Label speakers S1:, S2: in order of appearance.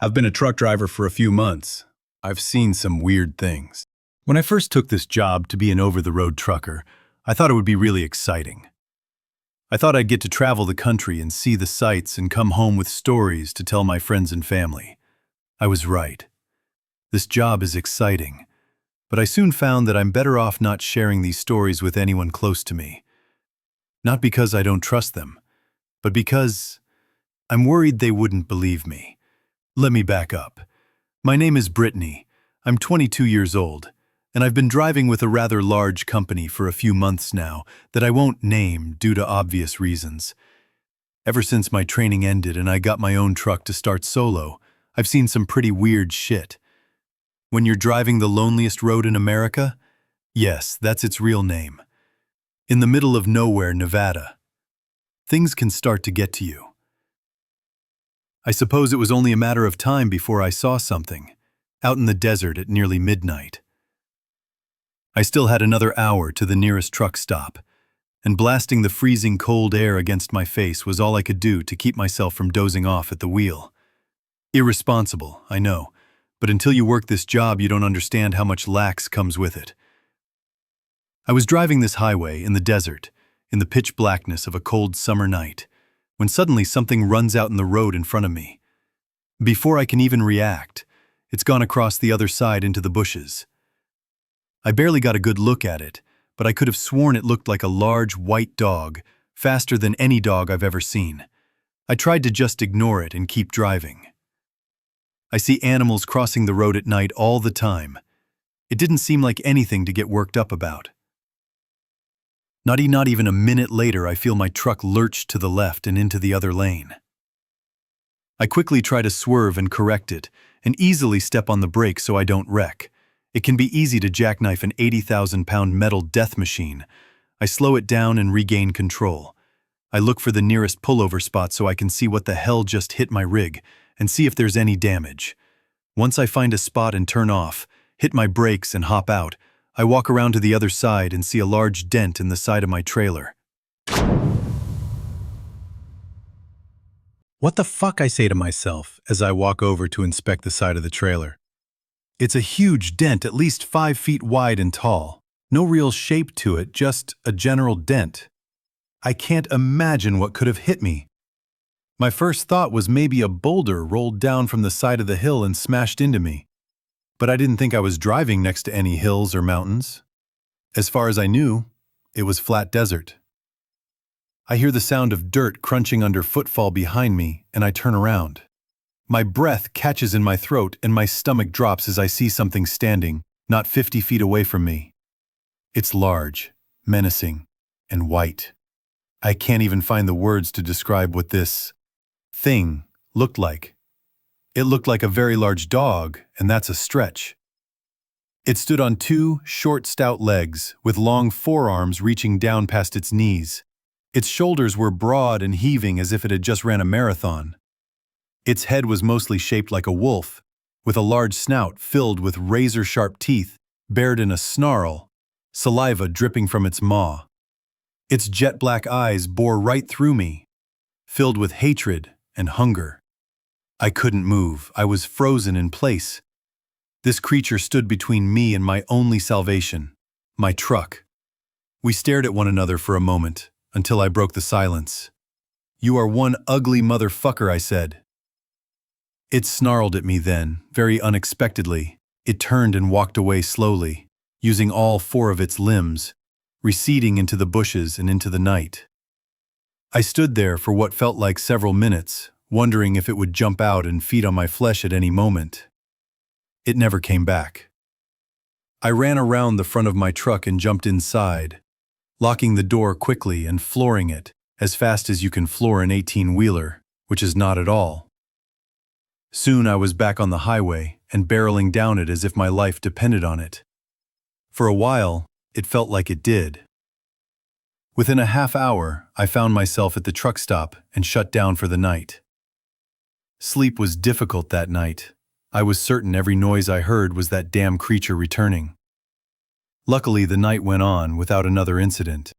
S1: I've been a truck driver for a few months. I've seen some weird things. When I first took this job to be an over-the-road trucker, I thought it would be really exciting. I thought I'd get to travel the country and see the sights and come home with stories to tell my friends and family. I was right. This job is exciting, but I soon found that I'm better off not sharing these stories with anyone close to me. Not because I don't trust them, but because I'm worried they wouldn't believe me. Let me back up. My name is Brittany. I'm 22 years old, and I've been driving with a rather large company for a few months now that I won't name due to obvious reasons. Ever since my training ended and I got my own truck to start solo, I've seen some pretty weird shit. When you're driving the loneliest road in America? Yes, that's its real name. In the middle of nowhere, Nevada. Things can start to get to you. I suppose it was only a matter of time before I saw something, out in the desert at nearly midnight. I still had another hour to the nearest truck stop, and blasting the freezing cold air against my face was all I could do to keep myself from dozing off at the wheel. Irresponsible, I know, but until you work this job you don't understand how much lax comes with it. I was driving this highway in the desert, in the pitch blackness of a cold summer night, when suddenly something runs out in the road in front of me. Before I can even react, it's gone across the other side into the bushes. I barely got a good look at it, but I could have sworn it looked like a large white dog, faster than any dog I've ever seen. I tried to just ignore it and keep driving. I see animals crossing the road at night all the time. It didn't seem like anything to get worked up about. Not even a minute later, I feel my truck lurch to the left and into the other lane. I quickly try to swerve and correct it, and easily step on the brake so I don't wreck. It can be easy to jackknife an 80,000-pound metal death machine. I slow it down and regain control. I look for the nearest pullover spot so I can see what the hell just hit my rig, and see if there's any damage. Once I find a spot and turn off, hit my brakes and hop out, I walk around to the other side and see a large dent in the side of my trailer. What the fuck, I say to myself as I walk over to inspect the side of the trailer. It's a huge dent, at least 5 feet wide and tall. No real shape to it, just a general dent. I can't imagine what could have hit me. My first thought was maybe a boulder rolled down from the side of the hill and smashed into me. But I didn't think I was driving next to any hills or mountains. As far as I knew, it was flat desert. I hear the sound of dirt crunching under footfall behind me, and I turn around. My breath catches in my throat and my stomach drops as I see something standing, not 50 feet away from me. It's large, menacing, and white. I can't even find the words to describe what this thing looked like. It looked like a very large dog, and that's a stretch. It stood on 2 short, stout legs, with long forearms reaching down past its knees. Its shoulders were broad and heaving as if it had just ran a marathon. Its head was mostly shaped like a wolf, with a large snout filled with razor-sharp teeth, bared in a snarl, saliva dripping from its maw. Its jet-black eyes bore right through me, filled with hatred and hunger. I couldn't move. I was frozen in place. This creature stood between me and my only salvation, my truck. We stared at one another for a moment, until I broke the silence. "You are one ugly motherfucker," I said. It snarled at me then, very unexpectedly. It turned and walked away slowly, using all 4 of its limbs, receding into the bushes and into the night. I stood there for what felt like several minutes, wondering if it would jump out and feed on my flesh at any moment. It never came back. I ran around the front of my truck and jumped inside, locking the door quickly and flooring it as fast as you can floor an 18-wheeler, which is not at all. Soon I was back on the highway and barreling down it as if my life depended on it. For a while, it felt like it did. Within a half hour, I found myself at the truck stop and shut down for the night. Sleep was difficult that night. I was certain every noise I heard was that damn creature returning. Luckily, the night went on without another incident.